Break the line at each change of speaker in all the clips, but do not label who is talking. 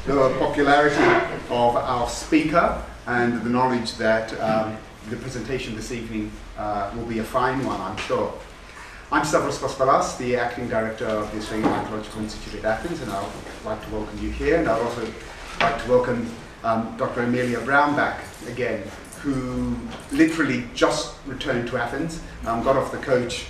the popularity of our speaker and the knowledge that the presentation this evening will be a fine one, I'm sure. I'm Stavros Kospalas, the Acting Director of the Australian Archaeological Institute at Athens, and I'd like to welcome you here. And I'd also like to welcome Dr. Amelia Brown back again, who literally just returned to Athens, got off the coach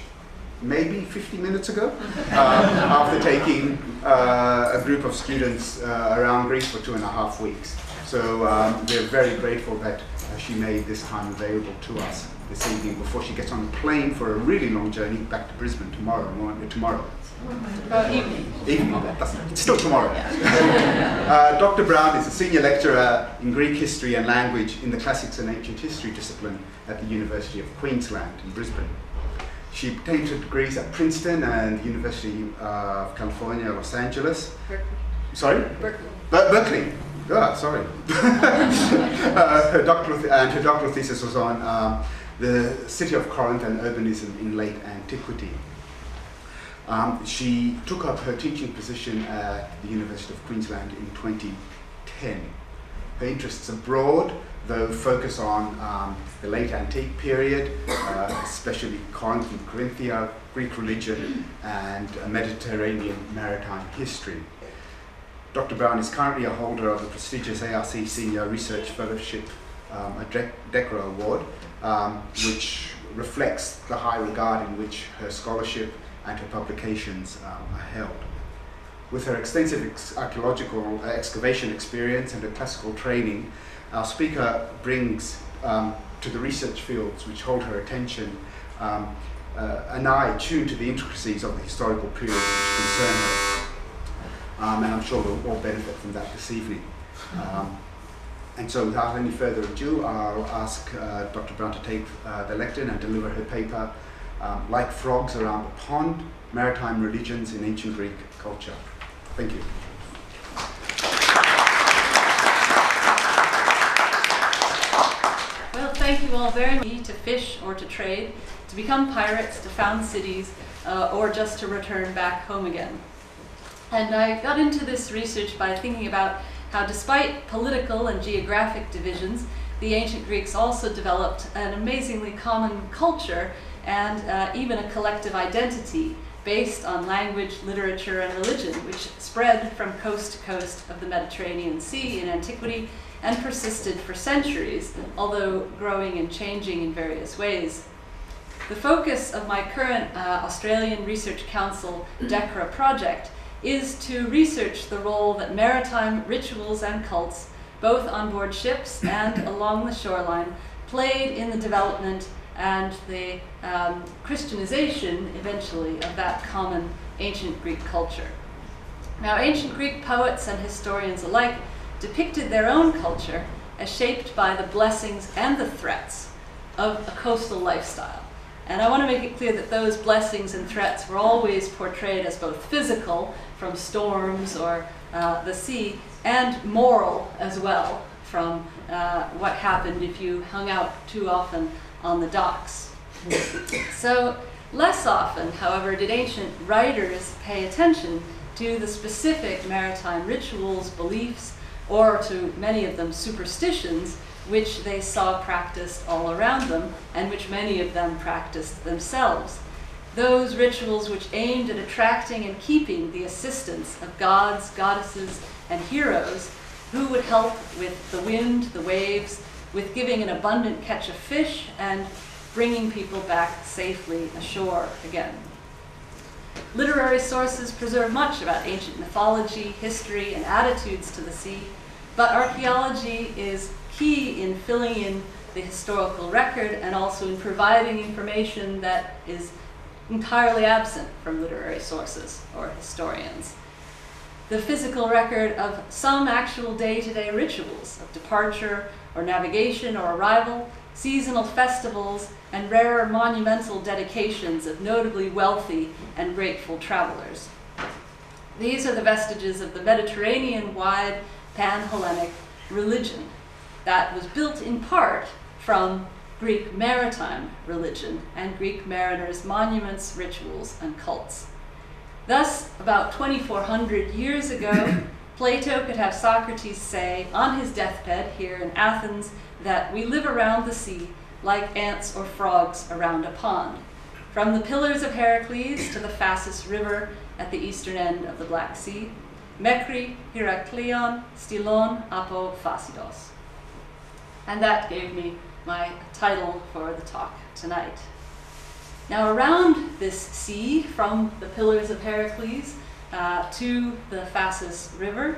maybe 50 minutes ago, after taking a group of students around Greece for 2.5 weeks. So we're very grateful that she made this time available to us this evening before she gets on the plane for a really long journey back to Brisbane tomorrow. Evening. It's still tomorrow. Dr. Brown is a senior lecturer in Greek history and language in the classics and ancient history discipline at the University of Queensland in Brisbane. She obtained her degrees at Princeton and the University of California, Los Angeles.
Berkeley.
Sorry?
Berkeley.
Berkeley. Oh, sorry. Her doctoral thesis was on the city of Corinth and urbanism in late antiquity. She took up her teaching position at the University of Queensland in 2010. Her interests are broad, though focus on the late antique period, especially Corinth and Corinthia, Greek religion, and Mediterranean maritime history. Dr. Brown is currently a holder of the prestigious ARC Senior Research Fellowship, a DECRA award, which reflects the high regard in which her scholarship and her publications are held. With her extensive archaeological excavation experience and her classical training, our speaker brings to the research fields which hold her attention an eye tuned to the intricacies of the historical periods which concern her. And I'm sure we'll all benefit from that this evening. And so without any further ado, I'll ask Dr. Brown to take the lectern and deliver her paper, Like Frogs Around a Pond, Maritime Religions in Ancient Greek Culture. Thank you.
Well, thank you all very much. To fish or to trade, to become pirates, to found cities, or just to return back home again. And I got into this research by thinking about how, despite political and geographic divisions, the ancient Greeks also developed an amazingly common culture and even a collective identity based on language, literature, and religion, which spread from coast to coast of the Mediterranean Sea in antiquity and persisted for centuries, although growing and changing in various ways. The focus of my current Australian Research Council DECRA project is to research the role that maritime rituals and cults, both on board ships and along the shoreline, played in the development and the Christianization, eventually, of that common ancient Greek culture. Now, ancient Greek poets and historians alike depicted their own culture as shaped by the blessings and the threats of a coastal lifestyle. And I want to make it clear that those blessings and threats were always portrayed as both physical, from storms or the sea, and moral as well, from what happened if you hung out too often on the docks. So less often, however, did ancient writers pay attention to the specific maritime rituals, beliefs, or to many of them superstitions, which they saw practiced all around them, and which many of them practiced themselves. Those rituals which aimed at attracting and keeping the assistance of gods, goddesses, and heroes who would help with the wind, the waves, with giving an abundant catch of fish, and bringing people back safely ashore again. Literary sources preserve much about ancient mythology, history, and attitudes to the sea, but archaeology is key in filling in the historical record and also in providing information that is entirely absent from literary sources or historians. The physical record of some actual day-to-day rituals of departure or navigation or arrival, seasonal festivals, and rarer monumental dedications of notably wealthy and grateful travelers. These are the vestiges of the Mediterranean-wide pan-Hellenic religion that was built in part from Greek maritime religion and Greek mariners' monuments, rituals, and cults. Thus, about 2,400 years ago, Plato could have Socrates say on his deathbed here in Athens that we live around the sea like ants or frogs around a pond, from the Pillars of Heracles to the Phasis River at the eastern end of the Black Sea, Mekri, Herakleion, Stylon, Apo, Phasidos. And that gave me my title for the talk tonight. Now around this sea, from the Pillars of Heracles to the Phasis River,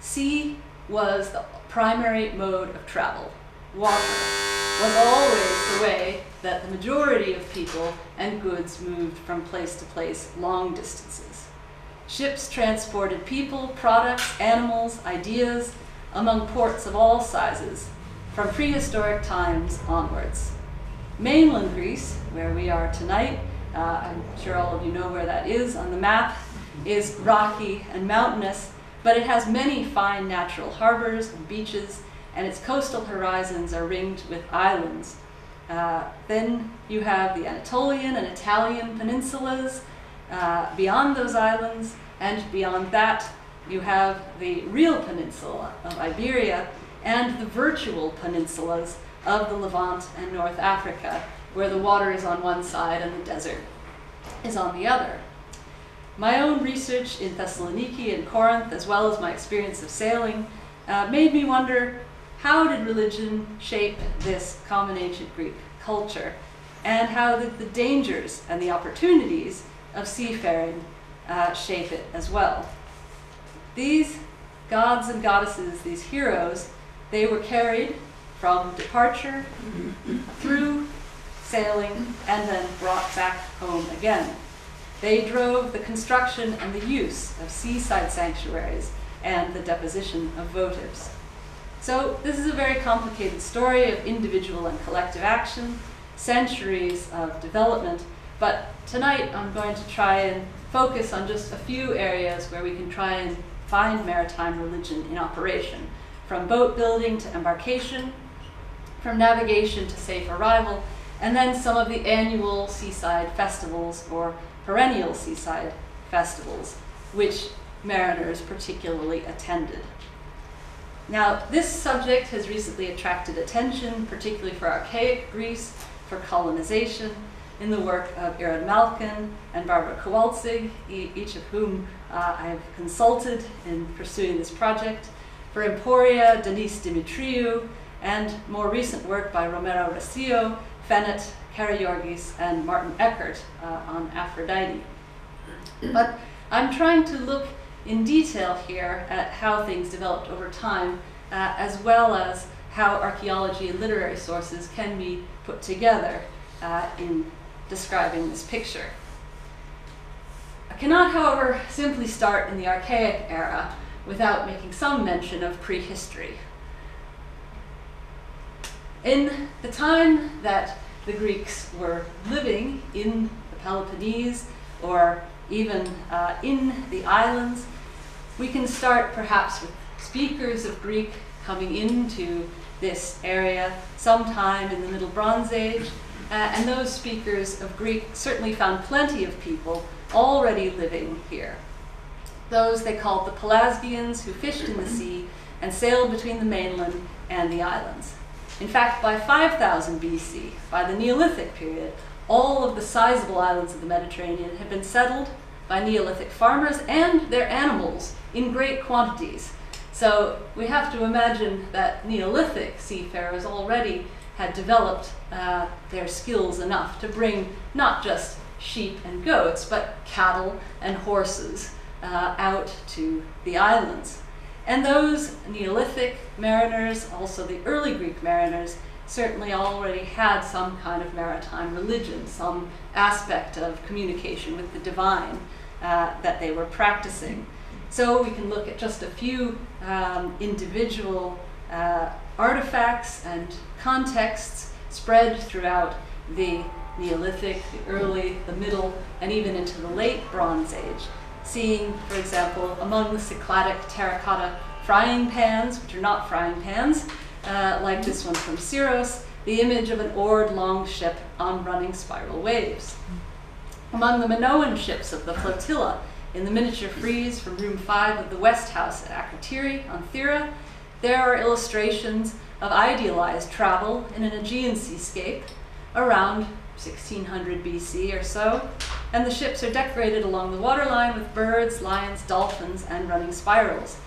sea was the primary mode of travel. Water was always the way that the majority of people and goods moved from place to place long distances. Ships transported people, products, animals, ideas among ports of all sizes from prehistoric times onwards. Mainland Greece, where we are tonight, I'm sure all of you know where that is on the map, is rocky and mountainous, but it has many fine natural harbors and beaches, and its coastal horizons are ringed with islands. Then you have the Anatolian and Italian peninsulas beyond those islands, and beyond that you have the real peninsula of Iberia and the virtual peninsulas of the Levant and North Africa, where the water is on one side and the desert is on the other. My own research in Thessaloniki and Corinth, as well as my experience of sailing, made me wonder, how did religion shape this common ancient Greek culture? And how did the dangers and the opportunities of seafaring shape it as well? These gods and goddesses, these heroes, they were carried from departure through sailing and then brought back home again. They drove the construction and the use of seaside sanctuaries and the deposition of votives. So this is a very complicated story of individual and collective action, centuries of development, but tonight I'm going to try and focus on just a few areas where we can try and find maritime religion in operation, from boat building to embarkation, from navigation to safe arrival, and then some of the annual seaside festivals or perennial seaside festivals, which mariners particularly attended. Now, this subject has recently attracted attention, particularly for archaic Greece, for colonization, in the work of Irod Malkin and Barbara Kowalczyk, each of whom I have consulted in pursuing this project, for Emporia, Denise Dimitriou, and more recent work by Romero Rosillo, Fennet, Karagiorgis, and Martin Eckert on Aphrodite. But I'm trying to look in detail here at how things developed over time, as well as how archaeology and literary sources can be put together in describing this picture. I cannot, however, simply start in the archaic era without making some mention of prehistory. In the time that the Greeks were living in the Peloponnese, or even in the islands, we can start perhaps with speakers of Greek coming into this area sometime in the Middle Bronze Age, and those speakers of Greek certainly found plenty of people already living here. Those they called the Pelasgians, who fished in the sea and sailed between the mainland and the islands. In fact, by 5000 BC, by the Neolithic period, all of the sizable islands of the Mediterranean had been settled by Neolithic farmers and their animals in great quantities. So we have to imagine that Neolithic seafarers already had developed their skills enough to bring not just sheep and goats, but cattle and horses out to the islands. And those Neolithic mariners, also the early Greek mariners, certainly already had some kind of maritime religion, some aspect of communication with the divine that they were practicing. So we can look at just a few individual artifacts and contexts spread throughout the Neolithic, the early, the middle, and even into the late Bronze Age. Seeing, for example, among the Cycladic terracotta frying pans, which are not frying pans, like this one from Syros, the image of an oared long ship on running spiral waves. Among the Minoan ships of the flotilla In the miniature frieze from room 5 of the West House at Akrotiri on Thera, there are illustrations of idealized travel in an Aegean seascape around 1600 BC or so, and the ships are decorated along the waterline with birds, lions, dolphins, and running spirals.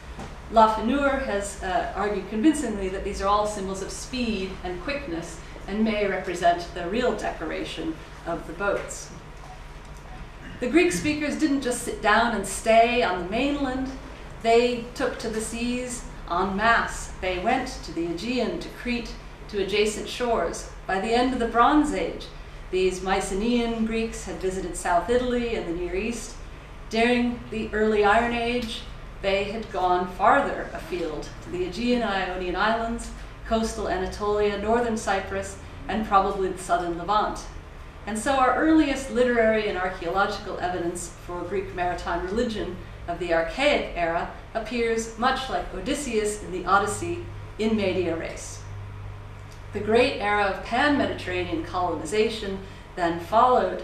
Lafeneur has argued convincingly that these are all symbols of speed and quickness and may represent the real decoration of the boats. The Greek speakers didn't just sit down and stay on the mainland. They took to the seas en masse. They went to the Aegean, to Crete, to adjacent shores. By the end of the Bronze Age, these Mycenaean Greeks had visited South Italy and the Near East. During the early Iron Age, they had gone farther afield to the Aegean and Ionian Islands, coastal Anatolia, northern Cyprus, and probably the southern Levant. And so our earliest literary and archaeological evidence for Greek maritime religion of the Archaic era appears much like Odysseus in the Odyssey in media res. The great era of pan-Mediterranean colonization then followed,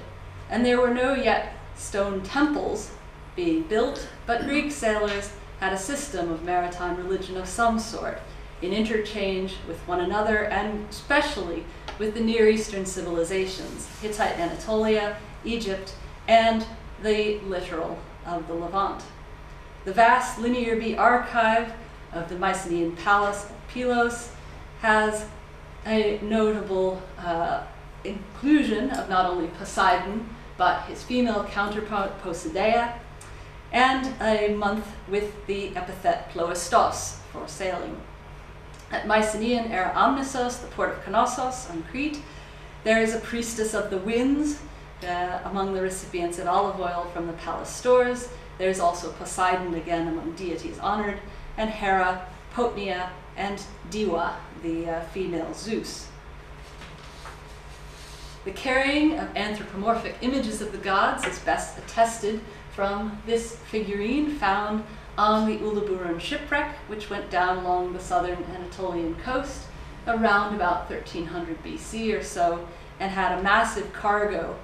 and there were no yet stone temples being built, but Greek sailors had a system of maritime religion of some sort, in interchange with one another and especially with the Near Eastern civilizations, Hittite Anatolia, Egypt, and the littoral of the Levant. The vast Linear B archive of the Mycenaean palace at Pylos has a notable inclusion of not only Poseidon, but his female counterpart Posideia, and a month with the epithet ploistos for sailing. At Mycenaean era Amnisos, the port of Knossos on Crete, there is a priestess of the winds among the recipients of olive oil from the palace stores. There's also Poseidon again among deities honored, and Hera, Potnia, and Diwa, the female Zeus. The carrying of anthropomorphic images of the gods is best attested from this figurine found on the Uluburun shipwreck, which went down along the southern Anatolian coast around about 1300 BC or so, and had a massive cargo.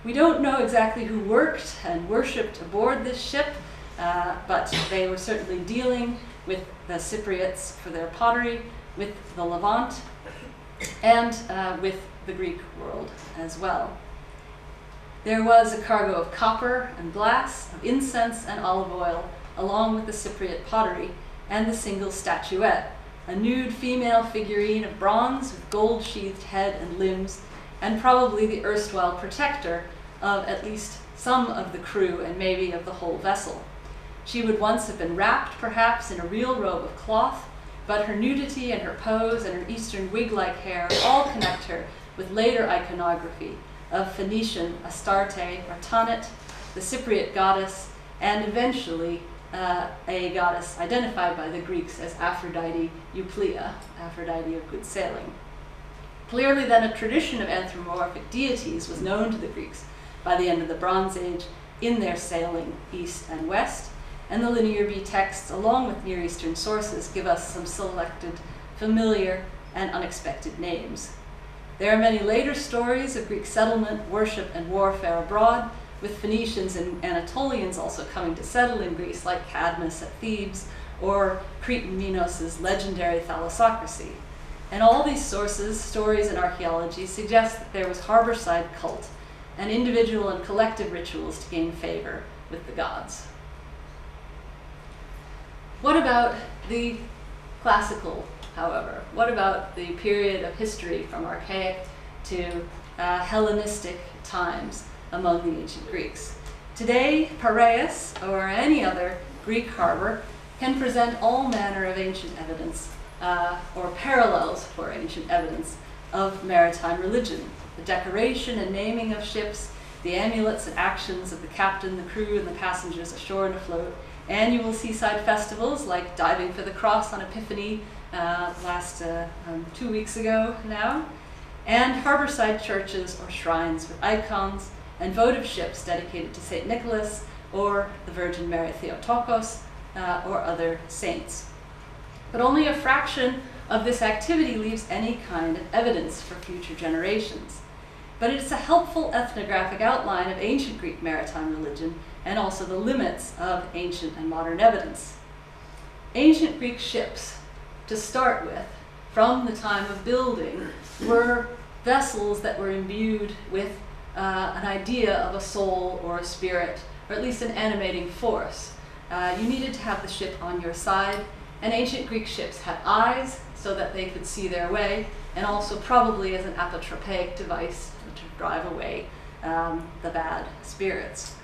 We don't know exactly who worked and worshipped aboard this ship, but they were certainly dealing with the Cypriots for their pottery, with the Levant, and with the Greek world as well. There was a cargo of copper and glass, of incense and olive oil, along with the Cypriot pottery and the single statuette, a nude female figurine of bronze with gold-sheathed head and limbs, and probably the erstwhile protector of at least some of the crew and maybe of the whole vessel. She would once have been wrapped, perhaps, in a real robe of cloth, but her nudity and her pose and her Eastern wig-like hair all connect her with later iconography of Phoenician Astarte or Tanit, the Cypriot goddess, and eventually a goddess identified by the Greeks as Aphrodite Euplia, Aphrodite of good sailing. Clearly then a tradition of anthropomorphic deities was known to the Greeks by the end of the Bronze Age in their sailing east and west, and the Linear B texts, along with Near Eastern sources, give us some selected, familiar, and unexpected names. There are many later stories of Greek settlement, worship, and warfare abroad, with Phoenicians and Anatolians also coming to settle in Greece, like Cadmus at Thebes, or Cretan Minos' legendary thalassocracy. And all these sources, stories, and archaeology suggest that there was harborside cult and individual and collective rituals to gain favor with the gods. What about the classical, however? What about the period of history from Archaic to Hellenistic times among the ancient Greeks? Today, Piraeus, or any other Greek harbor, can present all manner of ancient evidence, or parallels for ancient evidence, of maritime religion. The decoration and naming of ships, the amulets and actions of the captain, the crew, and the passengers ashore and afloat, annual seaside festivals like diving for the cross on Epiphany last 2 weeks ago now, and harborside churches or shrines with icons, and votive ships dedicated to St. Nicholas or the Virgin Mary Theotokos or other saints. But only a fraction of this activity leaves any kind of evidence for future generations. But it's a helpful ethnographic outline of ancient Greek maritime religion and also the limits of ancient and modern evidence. Ancient Greek ships, to start with, from the time of building, were vessels that were imbued with an idea of a soul or a spirit, or at least an animating force. You needed to have the ship on your side, and ancient Greek ships had eyes so that they could see their way, and also probably as an apotropaic device to drive away the bad spirits.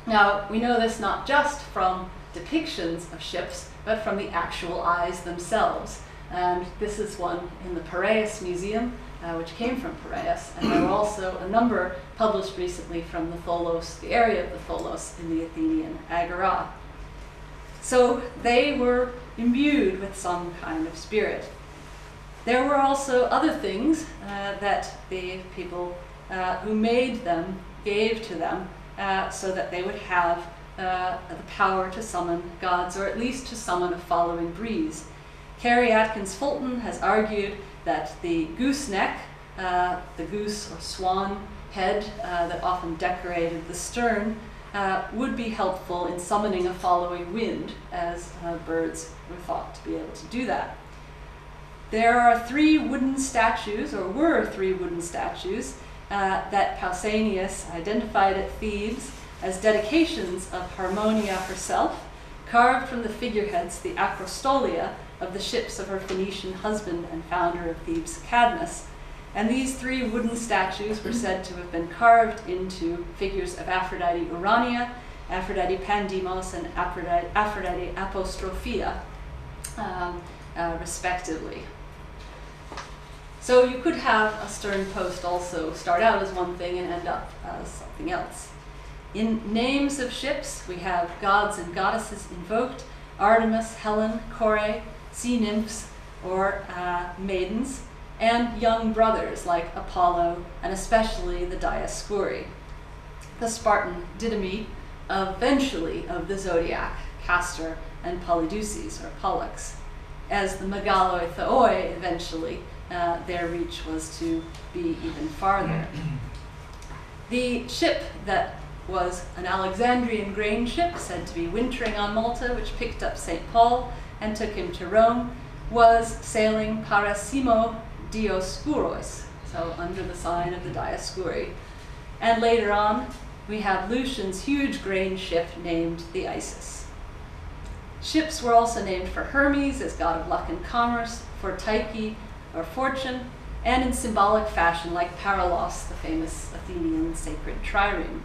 Now, we know this not just from depictions of ships, but from the actual eyes themselves. And this is one in the Piraeus Museum, which came from Piraeus, and there were also a number published recently from the Tholos, the area of the Tholos in the Athenian Agora. So they were imbued with some kind of spirit. There were also other things that the people who made them gave to them so that they would have the power to summon gods, or at least to summon a following breeze. Carrie Atkins Fulton has argued that the gooseneck, the goose or swan head that often decorated the stern, would be helpful in summoning a following wind, as birds were thought to be able to do that. There are 3 wooden statues, or were 3 wooden statues, that Pausanias identified at Thebes as dedications of Harmonia herself, carved from the figureheads, the acrostolia, of the ships of her Phoenician husband and founder of Thebes, Cadmus. And these 3 wooden statues were said to have been carved into figures of Aphrodite Urania, Aphrodite Pandemos, and Aphrodite Apostrophia, respectively. So you could have a stern post also start out as one thing and end up as something else. In names of ships, we have gods and goddesses invoked: Artemis, Helen, Kore, sea nymphs or maidens, and young brothers like Apollo, and especially the Dioscuri. The Spartan Didymi, eventually of the zodiac, Castor and Polydeuces, or Pollux. As the Megaloi Theoi, eventually, their reach was to be even farther. The ship that was an Alexandrian grain ship, said to be wintering on Malta, which picked up St. Paul and took him to Rome, was sailing Parasimo Dioscuros, so under the sign of the Dioscuri. And later on, we have Lucian's huge grain ship named the Isis. Ships were also named for Hermes as god of luck and commerce, for Tyche or fortune, and in symbolic fashion like Paralos, the famous Athenian sacred trireme.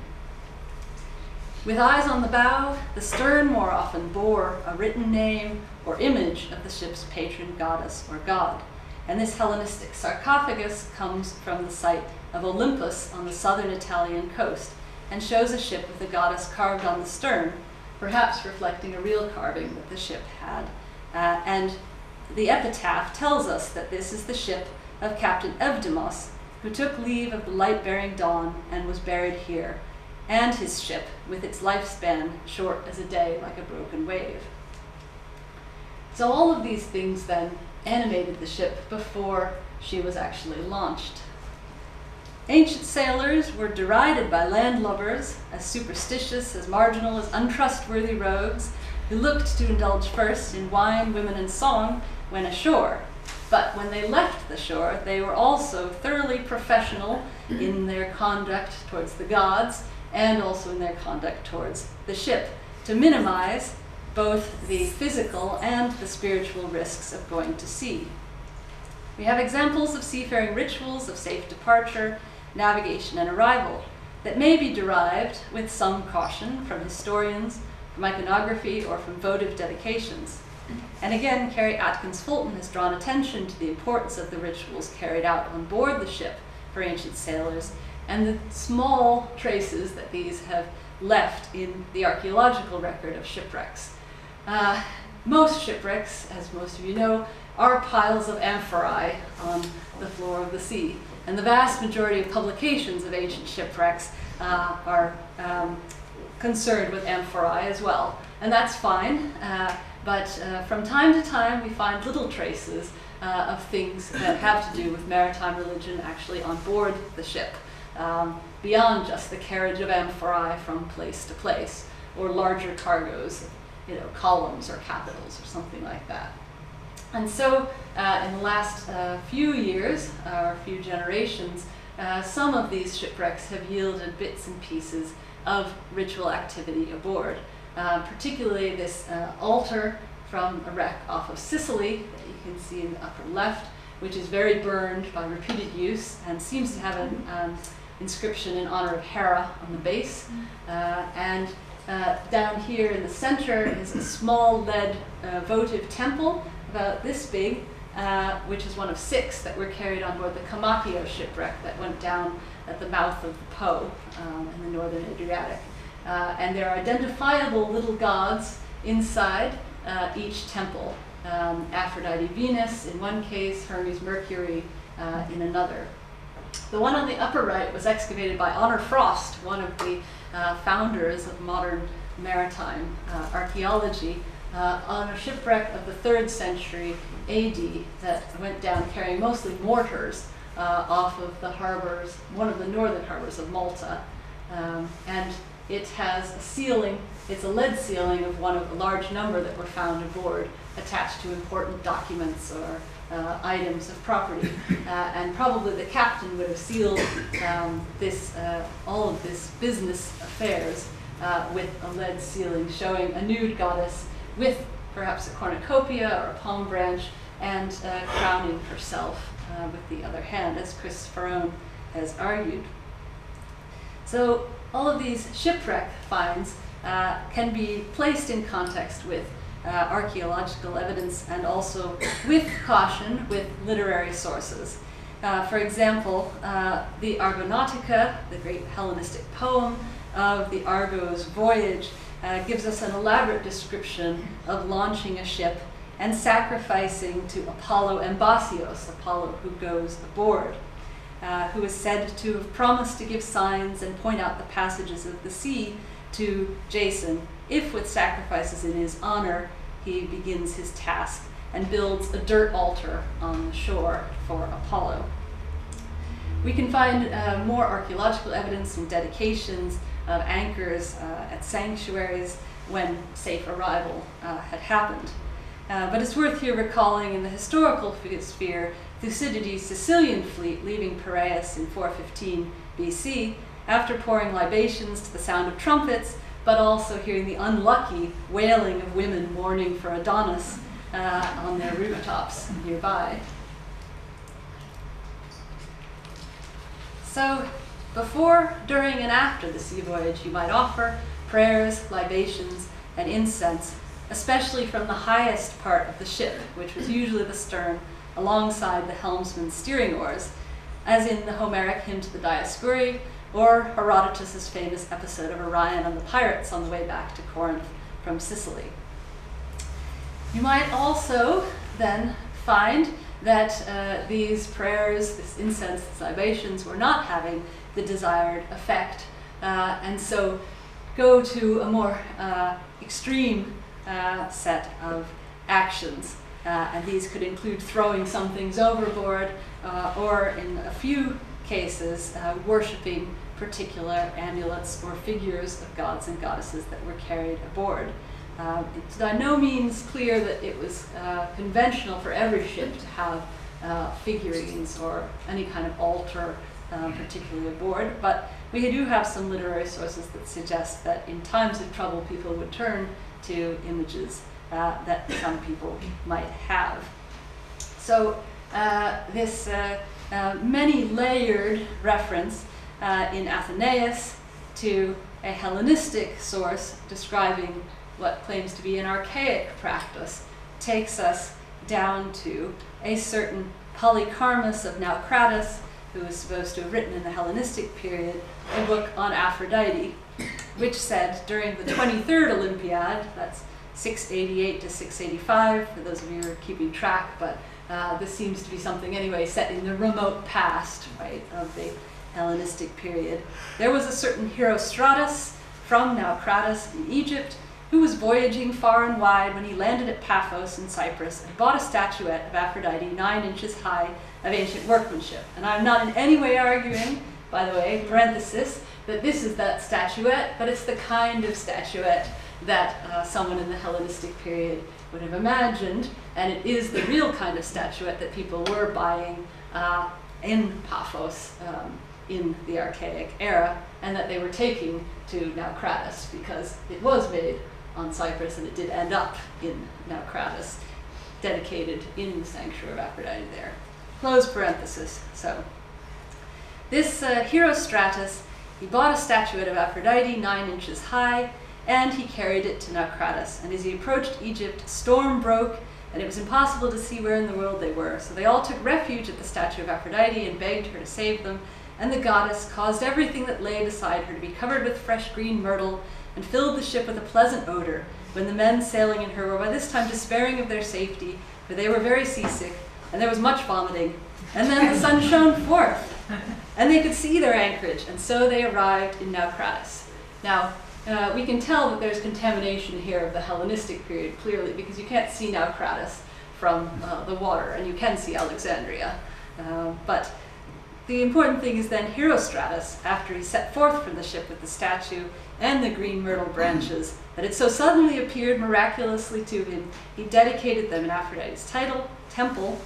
With eyes on the bow, the stern more often bore a written name or image of the ship's patron goddess or god. And this Hellenistic sarcophagus comes from the site of Olympus on the southern Italian coast and shows a ship with a goddess carved on the stern, perhaps reflecting a real carving that the ship had. And the epitaph tells us that this is the ship of Captain Evdemos, who took leave of the light-bearing dawn and was buried here, and his ship, with its lifespan short as a day like a broken wave. So all of these things then animated the ship before she was actually launched. Ancient sailors were derided by landlubbers as superstitious, as marginal, as untrustworthy rogues who looked to indulge first in wine, women, and song when ashore. But when they left the shore, they were also thoroughly professional in their conduct towards the gods and also in their conduct towards the ship, to minimize both the physical and the spiritual risks of going to sea. We have examples of seafaring rituals of safe departure, navigation, and arrival that may be derived with some caution from historians, from iconography, or from votive dedications. And again, Carrie Atkins Fulton has drawn attention to the importance of the rituals carried out on board the ship for ancient sailors, and the small traces that these have left in the archaeological record of shipwrecks. Most shipwrecks, as most of you know, are piles of amphorae on the floor of the sea. And the vast majority of publications of ancient shipwrecks are concerned with amphorae as well. And that's fine, but from time to time we find little traces of things that have to do with maritime religion actually on board the ship. beyond just the carriage of amphorae from place to place, or larger cargoes, columns or capitals or something like that. And so in the last few years, or few generations, some of these shipwrecks have yielded bits and pieces of ritual activity aboard. Particularly this altar from a wreck off of Sicily that you can see in the upper left, which is very burned by repeated use and seems to have an inscription in honor of Hera on the base. And down here in the center is a small lead votive temple about this big, which is one of 6 that were carried on board the Comacchio shipwreck that went down at the mouth of the Po in the northern Adriatic. And there are identifiable little gods inside each temple. Aphrodite Venus in one case, Hermes Mercury in another. The one on the upper right was excavated by Honor Frost, one of the founders of modern maritime archaeology, on a shipwreck of the 3rd century AD that went down carrying mostly mortars off of the harbors, one of the northern harbors of Malta. And it has a ceiling, it's a lead ceiling of one of a large number that were found aboard, attached to important documents or items of property. And probably the captain would have sealed all of this business affairs with a lead ceiling showing a nude goddess with perhaps a cornucopia or a palm branch and crowning herself with the other hand, as Chris Farone has argued. So all of these shipwreck finds can be placed in context with archaeological evidence and also with caution with literary sources. For example, the Argonautica, the great Hellenistic poem of the Argo's voyage, gives us an elaborate description of launching a ship and sacrificing to Apollo Embasios, Apollo who goes aboard, who is said to have promised to give signs and point out the passages of the sea to Jason, if with sacrifices in his honor he begins his task and builds a dirt altar on the shore for Apollo. We can find more archaeological evidence and dedications of anchors at sanctuaries when safe arrival had happened. But it's worth here recalling in the historical sphere Thucydides' Sicilian fleet leaving Piraeus in 415 BC after pouring libations to the sound of trumpets, but also hearing the unlucky wailing of women mourning for Adonis on their rooftops nearby. So before, during, and after the sea voyage, you might offer prayers, libations, and incense, especially from the highest part of the ship, which was usually the stern, alongside the helmsman's steering oars, as in the Homeric hymn to the Dioscuri, or Herodotus' famous episode of Orion and the pirates on the way back to Corinth from Sicily. You might also then find that these prayers, this incense, these libations, were not having the desired effect, and so go to a more extreme set of actions. And these could include throwing some things overboard, or in a few cases, worshipping particular amulets or figures of gods and goddesses that were carried aboard. It's by no means clear that it was conventional for every ship to have figurines or any kind of altar particularly aboard, but we do have some literary sources that suggest that in times of trouble people would turn to images that some people might have. So this many-layered reference in Athenaeus to a Hellenistic source describing what claims to be an archaic practice takes us down to a certain Polycarmus of Naucratis, who is supposed to have written in the Hellenistic period a book on Aphrodite, which said during the 23rd Olympiad, that's 688 to 685, for those of you who are keeping track, but this seems to be something anyway set in the remote past, right, of the Hellenistic period. There was a certain Herostratus from Naucratis in Egypt who was voyaging far and wide when he landed at Paphos in Cyprus and bought a statuette of Aphrodite 9 inches high of ancient workmanship. And I'm not in any way arguing by the way, parenthesis, that this is that statuette, but it's the kind of statuette that someone in the Hellenistic period would have imagined, and it is the real kind of statuette that people were buying in Paphos in the Archaic era, and that they were taking to Naucratis because it was made on Cyprus and it did end up in Naucratis, dedicated in the sanctuary of Aphrodite there. Close parenthesis. So this Herostratus, he bought a statuette of Aphrodite 9 inches high, and he carried it to Naucratis. And as he approached Egypt, a storm broke, and it was impossible to see where in the world they were. So they all took refuge at the statue of Aphrodite and begged her to save them. And the goddess caused everything that lay beside her to be covered with fresh green myrtle, and filled the ship with a pleasant odor, when the men sailing in her were by this time despairing of their safety, for they were very seasick, and there was much vomiting. And then the sun shone forth, and they could see their anchorage, and so they arrived in Naucratis. Now, we can tell that there's contamination here of the Hellenistic period clearly, because you can't see Naucratis from the water, and you can see Alexandria. But the important thing is then Herostratus, after he set forth from the ship with the statue and the green myrtle branches, that it so suddenly appeared miraculously to him, he dedicated them in Aphrodite's temple,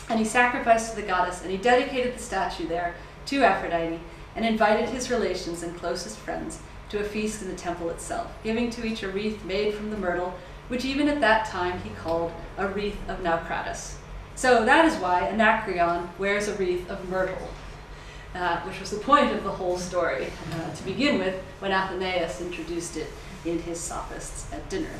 and he sacrificed to the goddess, and he dedicated the statue there to Aphrodite, and invited his relations and closest friends to a feast in the temple itself, giving to each a wreath made from the myrtle, which even at that time he called a wreath of Naucratis. So that is why Anacreon wears a wreath of myrtle, which was the point of the whole story to begin with, when Athenaeus introduced it in his Sophists at dinner.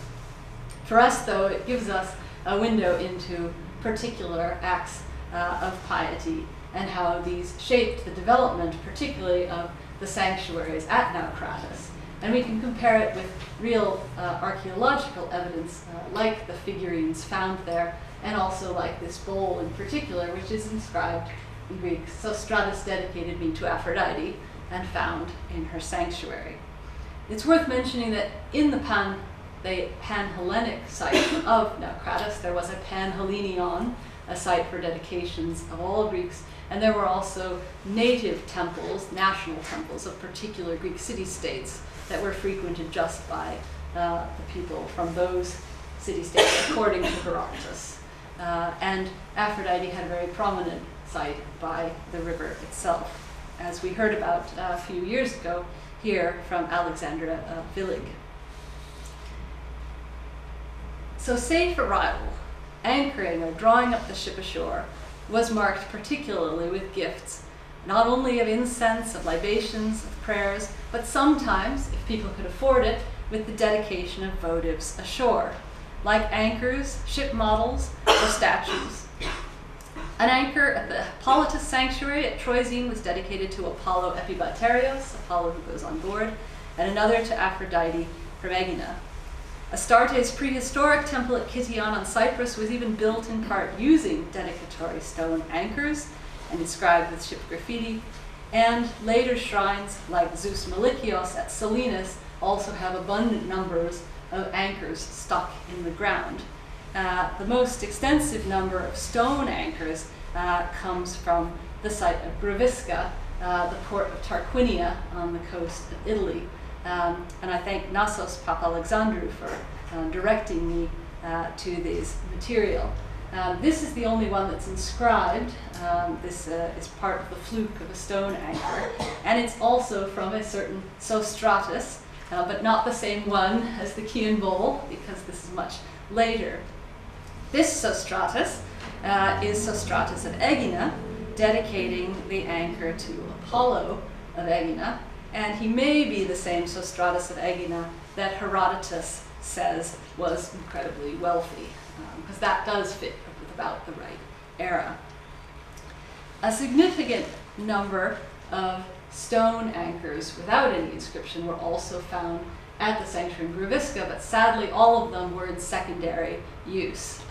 For us, though, it gives us a window into particular acts of piety and how these shaped the development, particularly of the sanctuaries at Naucratis. And we can compare it with real archaeological evidence, like the figurines found there, and also like this bowl in particular, which is inscribed in Greek, Sostratus dedicated me to Aphrodite, and found in her sanctuary. It's worth mentioning that in the Pan-Hellenic site of Naucratis, there was a Pan-Hellenion, a site for dedications of all Greeks, and there were also native temples, national temples of particular Greek city-states that were frequented just by the people from those city-states, according to Herodotus. And Aphrodite had a very prominent site by the river itself, as we heard about a few years ago here from Alexandra Villig. So safe arrival, anchoring or drawing up the ship ashore, was marked particularly with gifts, not only of incense, of libations, of prayers, but sometimes, if people could afford it, with the dedication of votives ashore, like anchors, ship models, or statues. An anchor at the Hippolytus Sanctuary at Troezen was dedicated to Apollo Epibaterios, Apollo who goes on board, and another to Aphrodite from Aegina. Astarte's prehistoric temple at Kition on Cyprus was even built in part using dedicatory stone anchors and inscribed with ship graffiti, and later shrines like Zeus Malikios at Salinas also have abundant numbers of anchors stuck in the ground. The most extensive number of stone anchors comes from the site of Gravisca, the port of Tarquinia on the coast of Italy. And I thank Nassos Papalexandrou for directing me to this material. This is the only one that's inscribed. This is part of the fluke of a stone anchor, and it's also from a certain Sostratus, but not the same one as the Chian bowl, because this is much later. This Sostratus is Sostratus of Aegina, dedicating the anchor to Apollo of Aegina, and he may be the same Sostratus of Aegina that Herodotus says was incredibly wealthy, because that does fit with about the right era. A significant number of stone anchors without any inscription were also found at the sanctuary in Gravisca, but sadly all of them were in secondary use,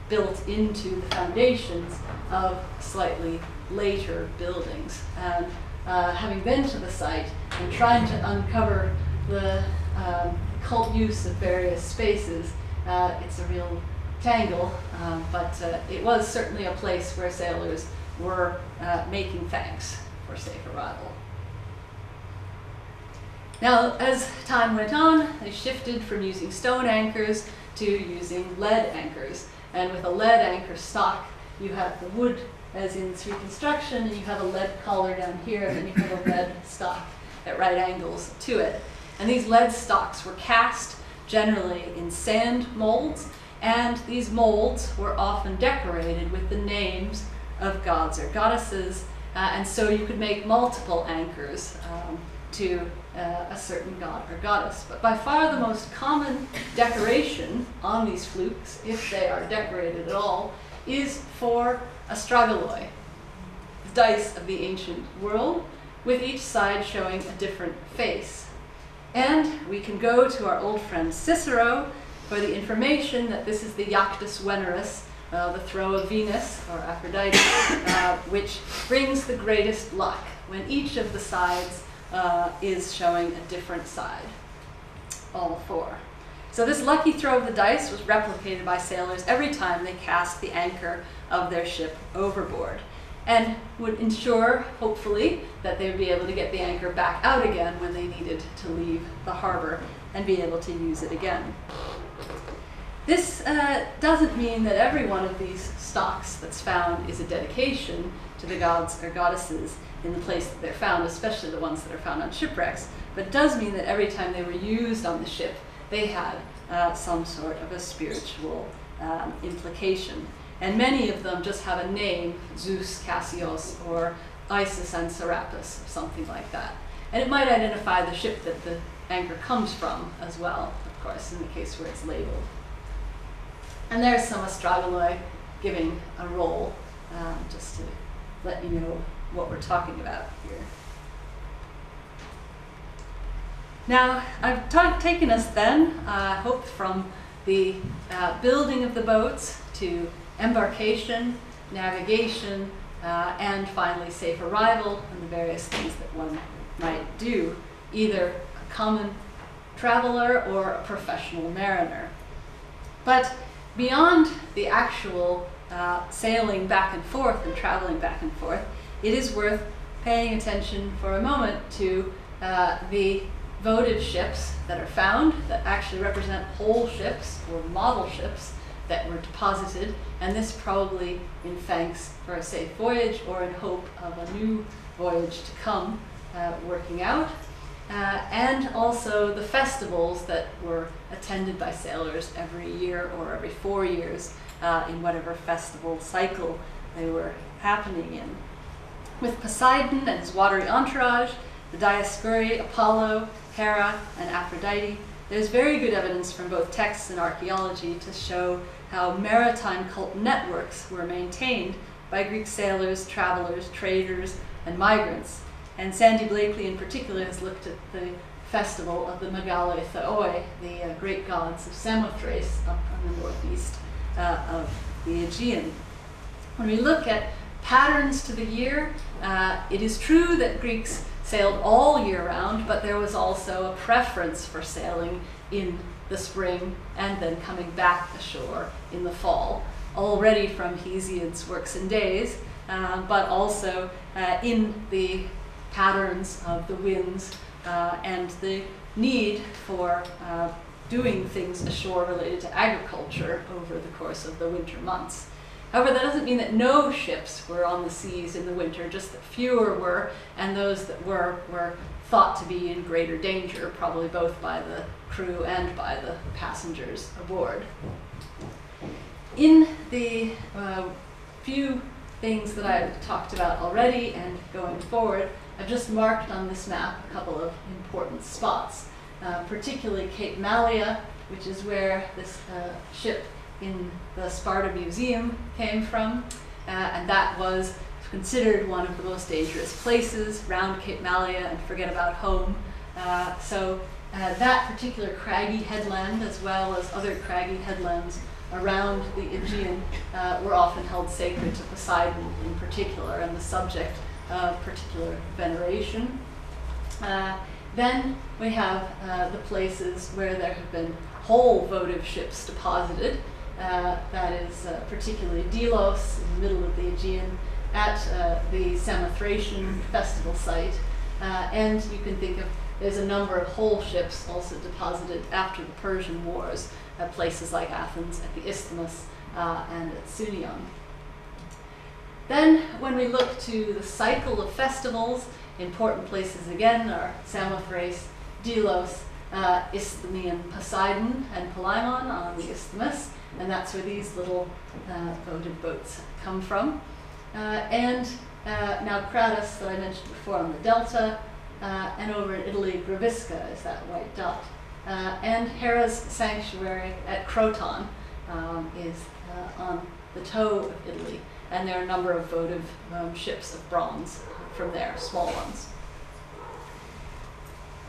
built into the foundations of slightly later buildings. And having been to the site and trying to uncover the cult use of various spaces, it's a real tangle, but it was certainly a place where sailors were making thanks for safe arrival. Now, as time went on, they shifted from using stone anchors to using lead anchors. And with a lead anchor stock, you have the wood as in this reconstruction, and you have a lead collar down here, and then you have a lead stock at right angles to it. And these lead stocks were cast generally in sand molds, and these molds were often decorated with the names of gods or goddesses, and so you could make multiple anchors to a certain god or goddess. But by far the most common decoration on these flukes, if they are decorated at all, is for astragaloi, the dice of the ancient world, with each side showing a different face. And we can go to our old friend Cicero for the information that this is the Iactus Veneris, the throw of Venus, or Aphrodite, which brings the greatest luck, when each of the sides is showing a different side, all four. So this lucky throw of the dice was replicated by sailors every time they cast the anchor of their ship overboard, and would ensure, hopefully, that they would be able to get the anchor back out again when they needed to leave the harbor and be able to use it again. This doesn't mean that every one of these stocks that's found is a dedication to the gods or goddesses in the place that they're found, especially the ones that are found on shipwrecks, but it does mean that every time they were used on the ship, they had some sort of a spiritual implication. And many of them just have a name, Zeus, Cassius, or Isis and Serapis, or something like that. And it might identify the ship that the anchor comes from as well, of course, in the case where it's labeled. And there's some astragaloi giving a role, just to let you know what we're talking about here. Now, I've taken us then, I hope, from the building of the boats to embarkation, navigation, and finally safe arrival, and the various things that one might do, either a common traveler or a professional mariner. But beyond the actual sailing back and forth and traveling back and forth, it is worth paying attention for a moment to the votive ships that are found that actually represent whole ships or model ships that were deposited, and this probably in thanks for a safe voyage or in hope of a new voyage to come working out. And also the festivals that were attended by sailors every year or every 4 years in whatever festival cycle they were happening in. With Poseidon and his watery entourage, the Dioscuri, Apollo, Hera, and Aphrodite, there's very good evidence from both texts and archaeology to show how maritime cult networks were maintained by Greek sailors, travelers, traders, and migrants. And Sandy Blakely in particular has looked at the festival of the Megaloi Theoi, the great gods of Samothrace up on the northeast of the Aegean. When we look at patterns to the year, it is true that Greeks sailed all year round, but there was also a preference for sailing in the spring and then coming back ashore in the fall, already from Hesiod's Works and Days, but also in the patterns of the winds and the need for doing things ashore related to agriculture over the course of the winter months. However, that doesn't mean that no ships were on the seas in the winter, just that fewer were, and those that were thought to be in greater danger, probably both by the crew and by the passengers aboard. In the few things that I've talked about already and going forward, I've just marked on this map a couple of important spots, particularly Cape Malea, which is where this ship in the Sparta Museum came from, and that was considered one of the most dangerous places round Cape Malea, and forget about home. So that particular craggy headland, as well as other craggy headlands around the Aegean, were often held sacred to Poseidon in particular, and the subject of particular veneration. Then we have the places where there have been whole votive ships deposited. That is particularly Delos in the middle of the Aegean, at the Samothracian festival site. And you can think of, there's a number of whole ships also deposited after the Persian Wars at places like Athens, at the Isthmus, and at Sunion. Then, when we look to the cycle of festivals, important places again are Samothrace, Delos, Isthmian Poseidon, and Palaemon on the Isthmus, and that's where these little votive boats come from. And Naucratis, that I mentioned before, on the delta, and over in Italy, Gravisca is that white dot. And Hera's sanctuary at Croton is on the toe of Italy, and there are a number of votive ships of bronze from there, small ones.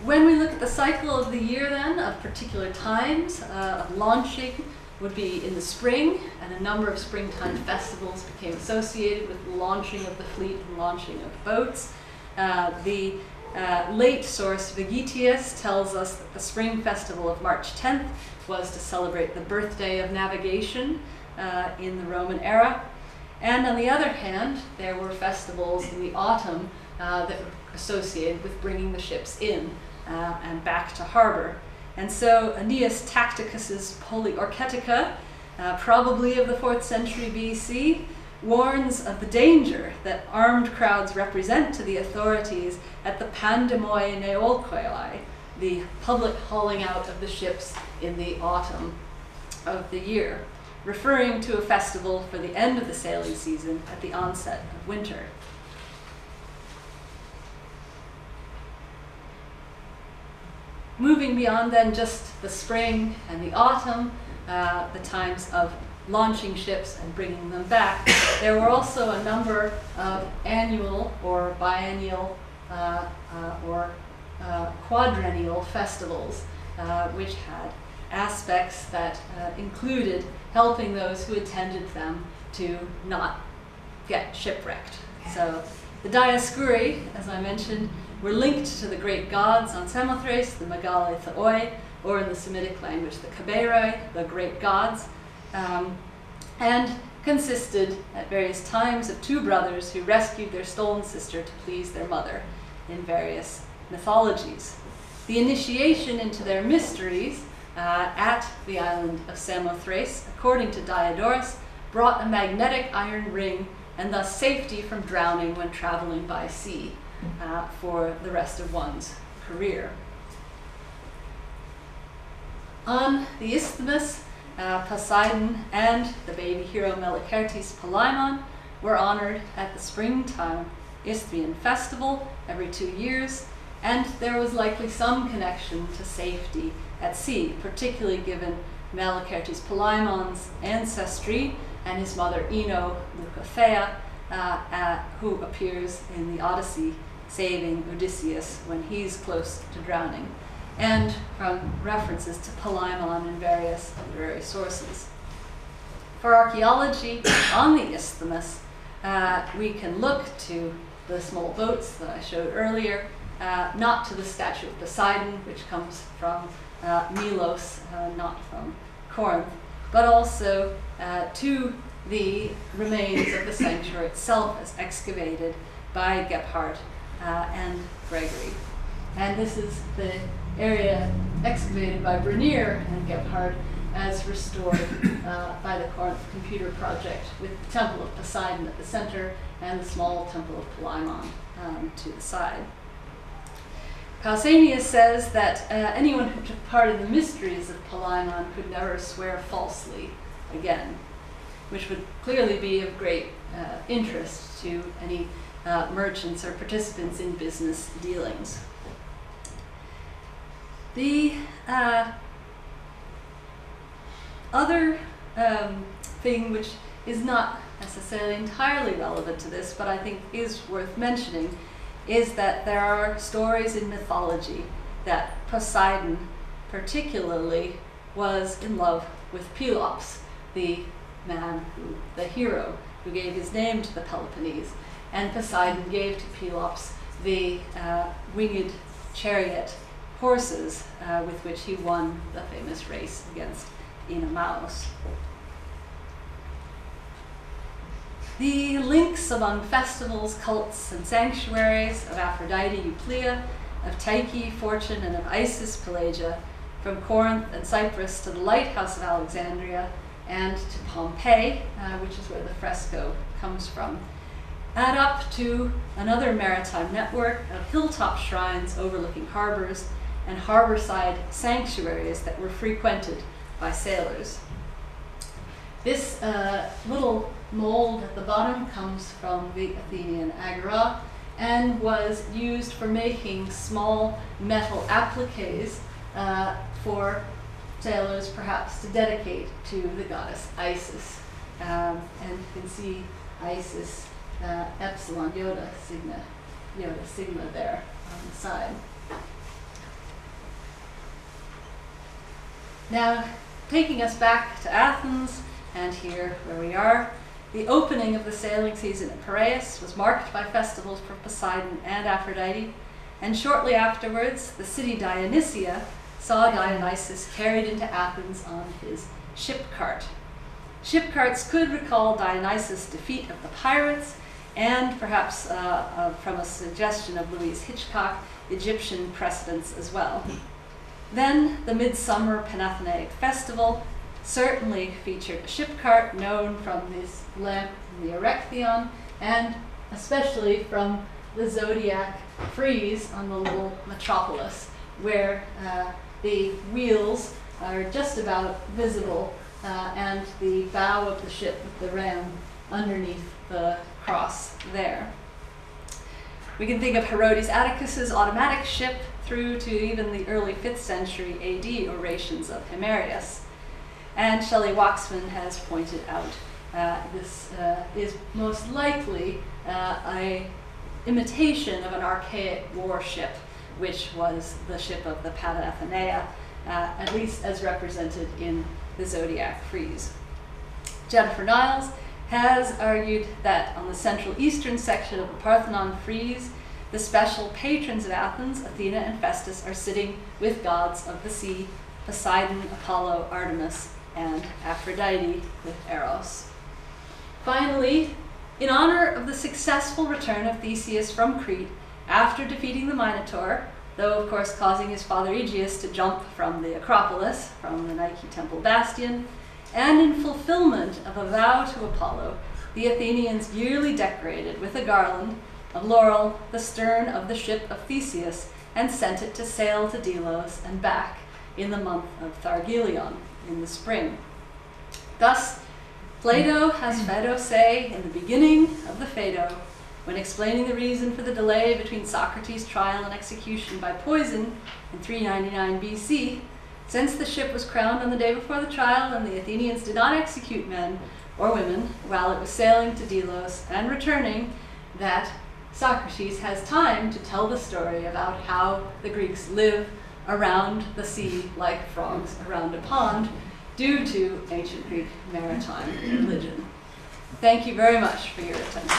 When we look at the cycle of the year then, of particular times of launching, would be in the spring, and a number of springtime festivals became associated with the launching of the fleet and launching of boats. The late source Vegetius tells us that the spring festival of March 10th was to celebrate the birthday of navigation in the Roman era. And on the other hand, there were festivals in the autumn that were associated with bringing the ships in and back to harbor. And so Aeneas Tacticus's Polyorketica, probably of the 4th century BC, warns of the danger that armed crowds represent to the authorities at the Pandemoi Neolkoi, the public hauling out of the ships in the autumn of the year, referring to a festival for the end of the sailing season at the onset of winter. Moving beyond then just the spring and the autumn, the times of launching ships and bringing them back, there were also a number of annual or biennial or quadrennial festivals, which had aspects that included helping those who attended them to not get shipwrecked. So the Dioscuri, as I mentioned, were linked to the great gods on Samothrace, the Megali Theoi, or in the Semitic language, the Kaberoi, the great gods, and consisted at various times of two brothers who rescued their stolen sister to please their mother in various mythologies. The initiation into their mysteries at the island of Samothrace, according to Diodorus, brought a magnetic iron ring and thus safety from drowning when traveling by sea for the rest of one's career. On the Isthmus, Poseidon and the baby hero Melicertes Palaemon were honored at the springtime Isthmian festival every 2 years, and there was likely some connection to safety at sea, particularly given Melicertes Palaemon's ancestry and his mother Ino Leucothea, who appears in the Odyssey saving Odysseus when he's close to drowning, and from references to Palaemon in various literary sources. For archaeology on the Isthmus, we can look to the small boats that I showed earlier, not to the statue of Poseidon, which comes from Milos, not from Corinth, but also to the remains of the sanctuary itself as excavated by Gebhardt and Gregory. And this is the area excavated by Brunier and Gebhardt as restored by the Corinth Computer Project, with the Temple of Poseidon at the center and the small Temple of Palaemon to the side. Pausanias says that anyone who took part in the mysteries of Palaemon could never swear falsely again, which would clearly be of great interest to any merchants or participants in business dealings. The other thing, which is not necessarily entirely relevant to this, but I think is worth mentioning, is that there are stories in mythology that Poseidon particularly was in love with Pelops, the hero who gave his name to the Peloponnese, and Poseidon gave to Pelops the winged chariot horses with which he won the famous race against Enomaus. The links among festivals, cults, and sanctuaries of Aphrodite Euclea, of Tyche, Fortune, and of Isis, Pelagia, from Corinth and Cyprus to the lighthouse of Alexandria and to Pompeii, which is where the fresco comes from, add up to another maritime network of hilltop shrines overlooking harbors and harborside sanctuaries that were frequented by sailors. This little mold at the bottom comes from the Athenian agora and was used for making small metal appliques for sailors perhaps to dedicate to the goddess Isis. And you can see Isis epsilon iota sigma there on the side. Now, taking us back to Athens, and here where we are, the opening of the sailing season at Piraeus was marked by festivals for Poseidon and Aphrodite, and shortly afterwards, the city Dionysia saw Dionysus carried into Athens on his ship cart. Ship carts could recall Dionysus' defeat of the pirates, and perhaps from a suggestion of Louise Hitchcock, Egyptian precedents as well. Then the Midsummer Panathenaic Festival certainly featured a ship cart known from this lamp in the Erechtheion, and especially from the zodiac frieze on the little metropolis, where the wheels are just about visible and the bow of the ship with the ram underneath the cross there. We can think of Herodes Atticus's automatic ship through to even the early 5th century AD orations of Himerius. And Shelley Waxman has pointed out this is most likely an imitation of an archaic warship, which was the ship of the Panathenea, at least as represented in the zodiac frieze. Jennifer Niles has argued that on the Central Eastern section of the Parthenon frieze, the special patrons of Athens, Athena and Festus, are sitting with gods of the sea, Poseidon, Apollo, Artemis, and Aphrodite with Eros. Finally, in honor of the successful return of Theseus from Crete after defeating the Minotaur, though of course causing his father Aegeus to jump from the Acropolis, from the Nike Temple bastion, and in fulfillment of a vow to Apollo, the Athenians yearly decorated with a garland of laurel the stern of the ship of Theseus and sent it to sail to Delos and back in the month of Thargelion in the spring. Thus, Plato has Phaedo say in the beginning of the Phaedo, when explaining the reason for the delay between Socrates' trial and execution by poison in 399 BC, since the ship was crowned on the day before the trial and the Athenians did not execute men or women while it was sailing to Delos and returning, that Socrates has time to tell the story about how the Greeks live around the sea like frogs around a pond due to ancient Greek maritime religion. Thank you very much for your attention.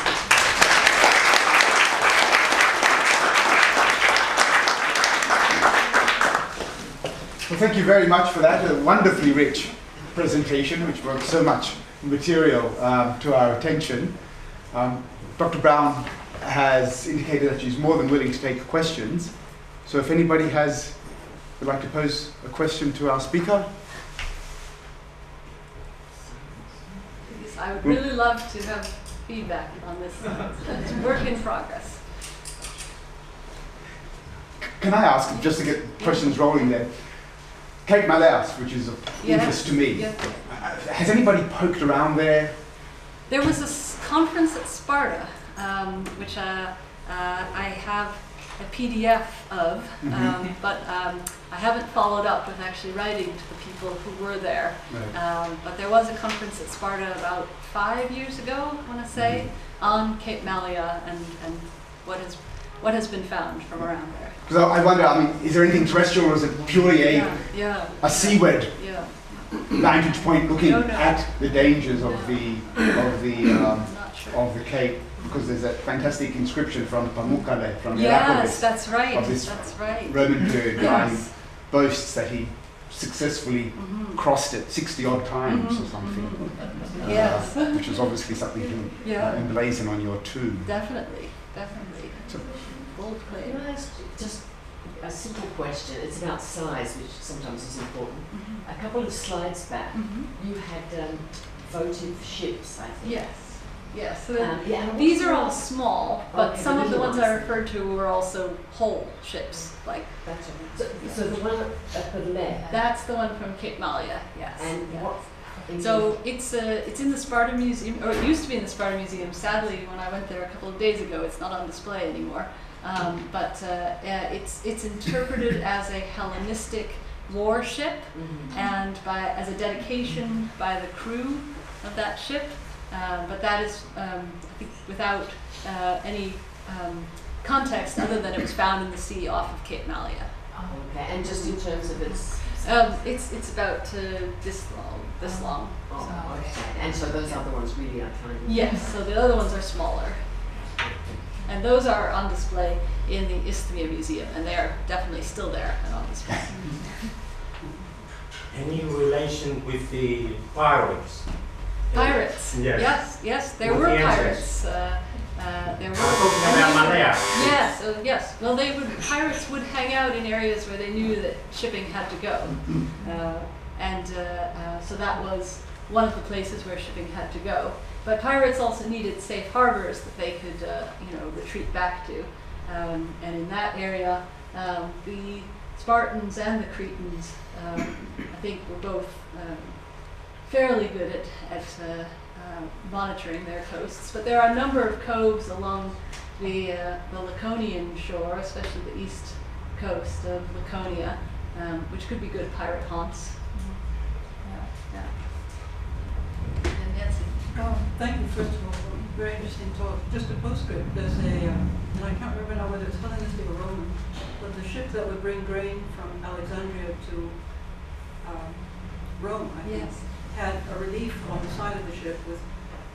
Well, thank you very much for that. A wonderfully rich presentation, which brought so much material to our attention. Dr. Brown has indicated that she's more than willing to take questions. So if anybody would like to pose a question to our speaker.
Yes, I would really love to have feedback on this. It's work in progress.
Can I ask, just to get questions rolling there, Cape Malleus, which is of interest to me, has anybody poked around there?
There was a conference at Sparta, which I have a PDF of, but I haven't followed up with actually writing to the people who were there. Right. But there was a conference at Sparta about 5 years ago, I want to say, on Cape Malleus and what has been found from around there.
Because I wonder, is there anything terrestrial, or is it purely a seaward vantage point looking at the dangers of the Cape? Because there's a fantastic inscription from Pamukkale, from Hierapolis.
Yes, that's right.
Of this Roman period guy who boasts that he successfully crossed it 60 odd times or something.
Yes.
Which is obviously something to emblazon on your tomb.
Definitely, definitely.
So,
Bold claim.
Can I ask just a simple question? It's about size, which sometimes is important. A couple of slides back, you had votive ships, I think.
Yes. Yes. So
these
are all small, but
okay,
some of the ones I
ones.
referred to were also whole ships. Like
That's right. So the one at the left.
that's the one from Cape Malia. Yes.
And
yes.
what?
So it's in the Sparta Museum, or it used to be in the Sparta Museum. Sadly, when I went there a couple of days ago, it's not on display anymore. But it's interpreted as a Hellenistic warship, and as a dedication by the crew of that ship. But that is, I think, without any context other than it was found in the sea off of Cape Malia.
Oh, okay. And just in terms of its.
It's about this long.
Oh, okay. And so those other ones really are tiny.
Yes. So the other ones are smaller, and those are on display in the Isthmia Museum, and they are definitely still there and on display.
Any relation with the pirates?
Pirates.
Yes.
Yes. There
With
were
the
pirates. There were.
Talking about Malaya.
Yes. Yes. Well, pirates would hang out in areas where they knew that shipping had to go, so that was one of the places where shipping had to go. But pirates also needed safe harbors that they could, retreat back to, and in that area, the Spartans and the Cretans, I think, were both fairly good at monitoring their coasts. But there are a number of coves along the Laconian shore, especially the east coast of Laconia, which could be good pirate haunts. Yeah. And Nancy.
Thank you, first of all, for a very interesting talk. Just a postscript, there's and I can't remember now whether it's Hellenistic or Roman, but the ship that would bring grain from Alexandria to Rome, I think, had a relief on the side of the ship with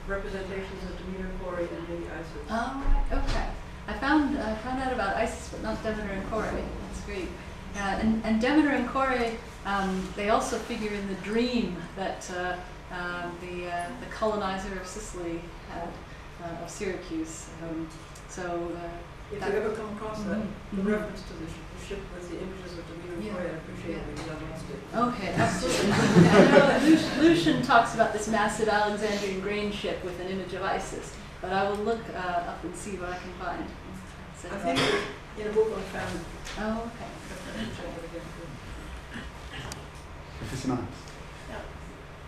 representations of Demeter, Kore, and maybe Isis.
Oh, okay. I found out about Isis, but not Demeter and Kore. That's great. And Demeter and Kore, they also figure in the dream that the colonizer of Sicily had of Syracuse.
If you ever come across that, the reference to the ship with the images of Demeter and Kore, I appreciate it because I've lost it.
Okay, absolutely. I know that Lucian talks about this massive Alexandrian grain ship with an image of Isis, but I will look up and see what I can find.
I think in a book I found.
Oh, okay.
Professor Niles.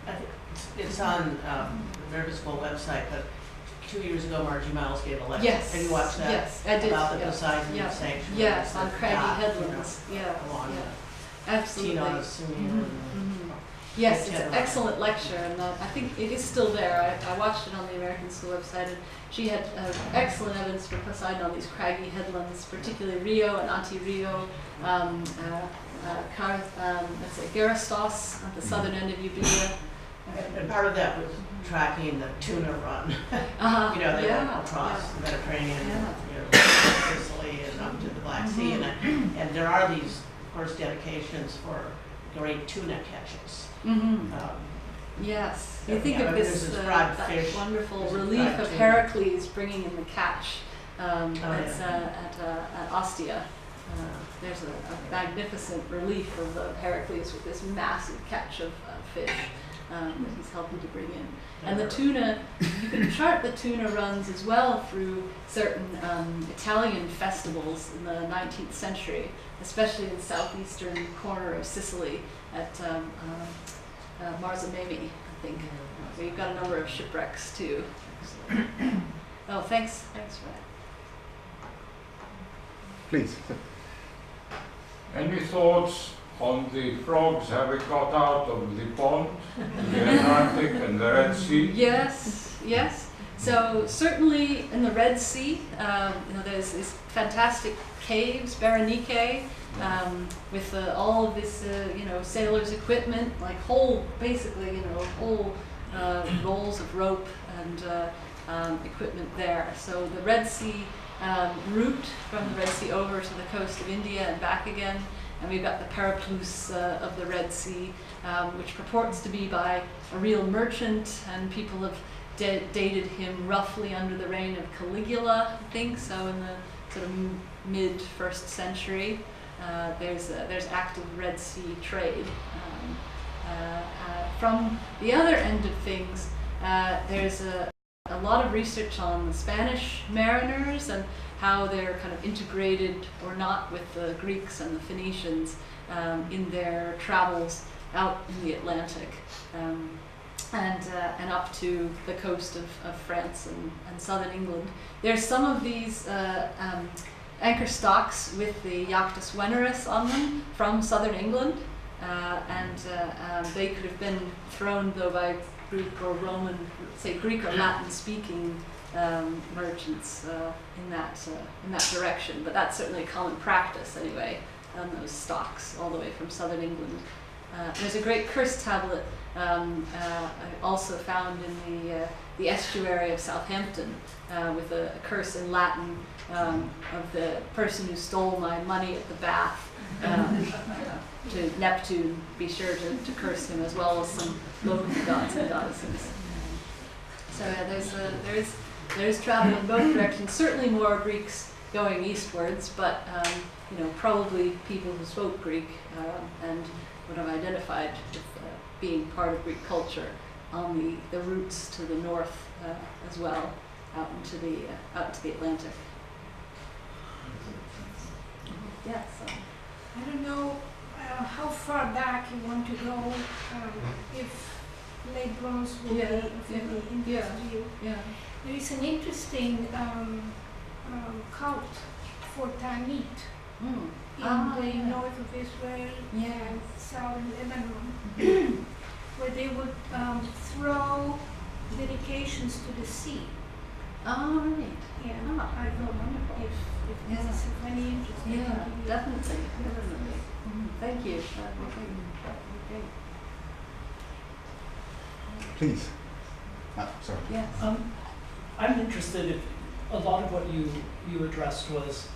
I think it's on the River School website, but 2 years ago Margie Miles gave a lecture.
Yes.
Have you watched that?
Yes, I did.
About the Poseidon
yeah.
sanctuary.
Yes, on craggy headlands.
Along
Absolutely.
Tina Sunni
Yes, it's an excellent lecture, and I think it is still there. I watched it on the American School website, and she had excellent evidence for Poseidon on these craggy headlands, particularly Rio and Anti-Rio, Gerastos at the southern end of Euboea.
And part of that was tracking the tuna run. They went across the Mediterranean, Sicily and up to the Black Sea, and there are these, of course, dedications for great tuna catches.
Yes, you think of
this
that wonderful relief of Heracles bringing in the catch. It's at Ostia. There's a magnificent relief of Heracles with this massive catch of fish that he's helping to bring in. And the tuna, you can chart the tuna runs as well through certain Italian festivals in the 19th century, especially in the southeastern corner of Sicily at Marzamemi, I think. So you've got a number of shipwrecks too. Oh, thanks for that.
Please.
Any thoughts on the frogs having got out of the pond, the Atlantic and the Red Sea?
Yes. So certainly in the Red Sea, there's these fantastic caves, Berenike, with all of this, sailors' equipment, like whole rolls of rope and equipment there. So the Red Sea route from the Red Sea over to the coast of India and back again and we've got the Periplus of the Red Sea, which purports to be by a real merchant, and people have dated him roughly under the reign of Caligula, I think, so in the sort of mid-1st century. There's active Red Sea trade. From the other end of things, there's a lot of research on the Spanish mariners and how they're kind of integrated or not with the Greeks and the Phoenicians in their travels out in the Atlantic and up to the coast of France and southern England. There's some of these anchor stocks with the Iactus Veneris on them from southern England, and they could have been thrown though by Greek or Roman, say Greek or Latin speaking merchants in that direction, but that's certainly a common practice anyway on those stocks all the way from southern England. There's a great curse tablet also found in the estuary of Southampton with a curse in Latin of the person who stole my money at the bath, to Neptune, be sure to curse him, as well as some local gods and goddesses. So there's travel in both directions. Certainly more Greeks going eastwards, but probably people who spoke Greek and would have identified with being part of Greek culture on the routes to the north as well, out to the Atlantic. Yes.
I don't know how far back you want to go, if late bronze will be of any interest to you.
Yeah.
There is an interesting cult for Tanit in the north of Israel and southern Lebanon, where they would throw dedications to the sea.
Oh, right.
Yeah,
Oh,
I don't know if this is of any interest.
Yeah, definitely. Thank you. That would be great.
Please. Sorry.
Yes.
I'm interested if a lot of what you addressed was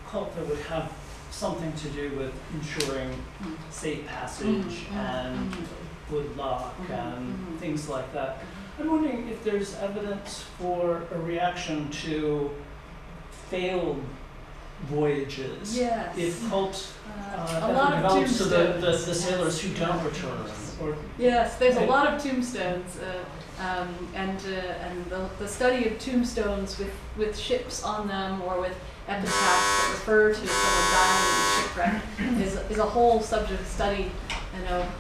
cult that would have something to do with ensuring safe passage and good luck and things like that. I'm wondering if there's evidence for a reaction to failed voyages.
Yes.
If cults
a lot of
develops to the
tombstones.
sailors who don't return. Or
Yes, there's a lot of tombstones, and the study of tombstones with ships on them or with epitaphs that refer to someone dying in shipwreck is a whole subject of study,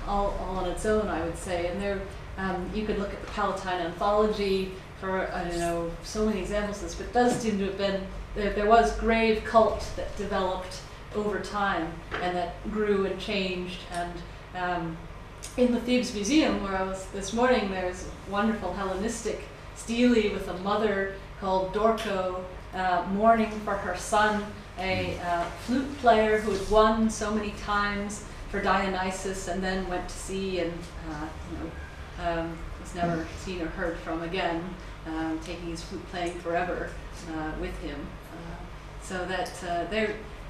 all on its own, I would say. And there, you could look at the Palatine Anthology for so many examples of this, but it does seem to have been there was grave cult that developed over time and that grew and changed. And in the Thebes Museum, where I was this morning, there's a wonderful Hellenistic stele with a mother called Dorco mourning for her son, a flute player who had won so many times for Dionysus and then went to sea and was never seen or heard from again, taking his flute playing forever with him. So that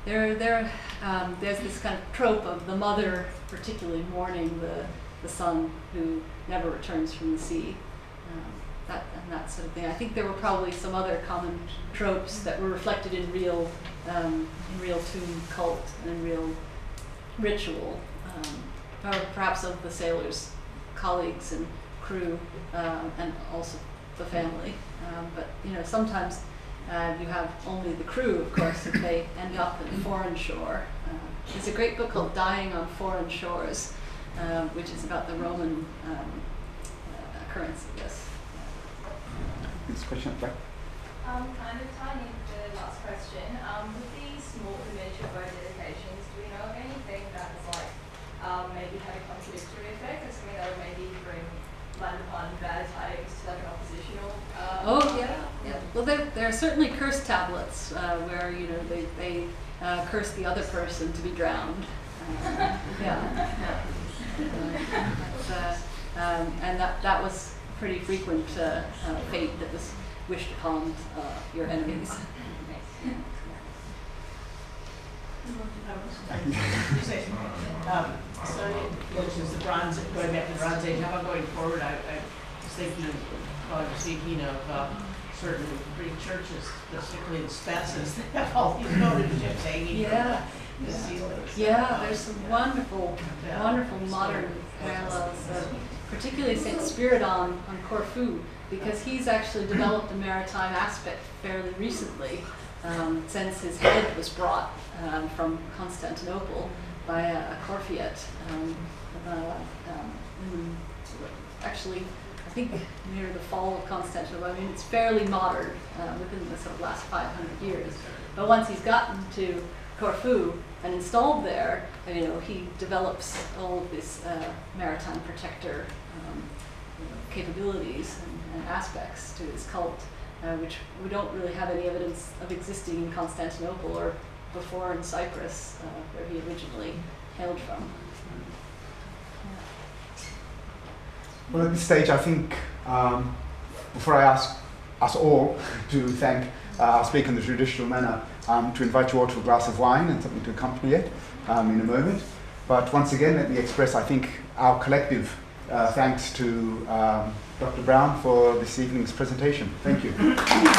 there's this kind of trope of the mother particularly mourning the son who never returns from the sea, that sort of thing. I think there were probably some other common tropes that were reflected in real tomb cult and in real ritual, perhaps of the sailors' colleagues and crew, and also the family. But sometimes you have only the crew, of course, if they end up in a foreign shore. There's a great book called Dying on Foreign Shores, which is about the Roman occurrence of this.
This question up there.
Kind of tying into the last question, with these small miniature boat dedications, do we know of anything that's like maybe had a contradictory effect, or something that would maybe bring land upon bad tidings to like an oppositional?
Yeah. Well, there are certainly curse tablets where they curse the other person to be drowned. And that was pretty frequent fate that was wished upon your enemies.
You say, so which is the Bronze, going back to the Bronze Age, how about going forward? I was speaking of certain Greek churches, particularly in Spetses, that have all these votive ships hanging from the ceilings.
Yeah, there's some wonderful modern parallels, particularly St. Spiridon on Corfu, because he's actually developed a maritime aspect fairly recently, since his head was brought from Constantinople by a Corfiate, actually, I think near the fall of Constantinople. I mean, it's fairly modern within the sort of last 500 years. But once he's gotten to Corfu and installed there, you know, he develops all of this maritime protector capabilities and aspects to his cult, which we don't really have any evidence of existing in Constantinople or before in Cyprus, where he originally hailed from.
Well, at this stage, I think, before I ask us all to thank our speaker in the traditional manner, to invite you all to a glass of wine and something to accompany it in a moment. But once again, let me express, I think, our collective thanks to Dr. Brown for this evening's presentation. Thank you.
Thank you.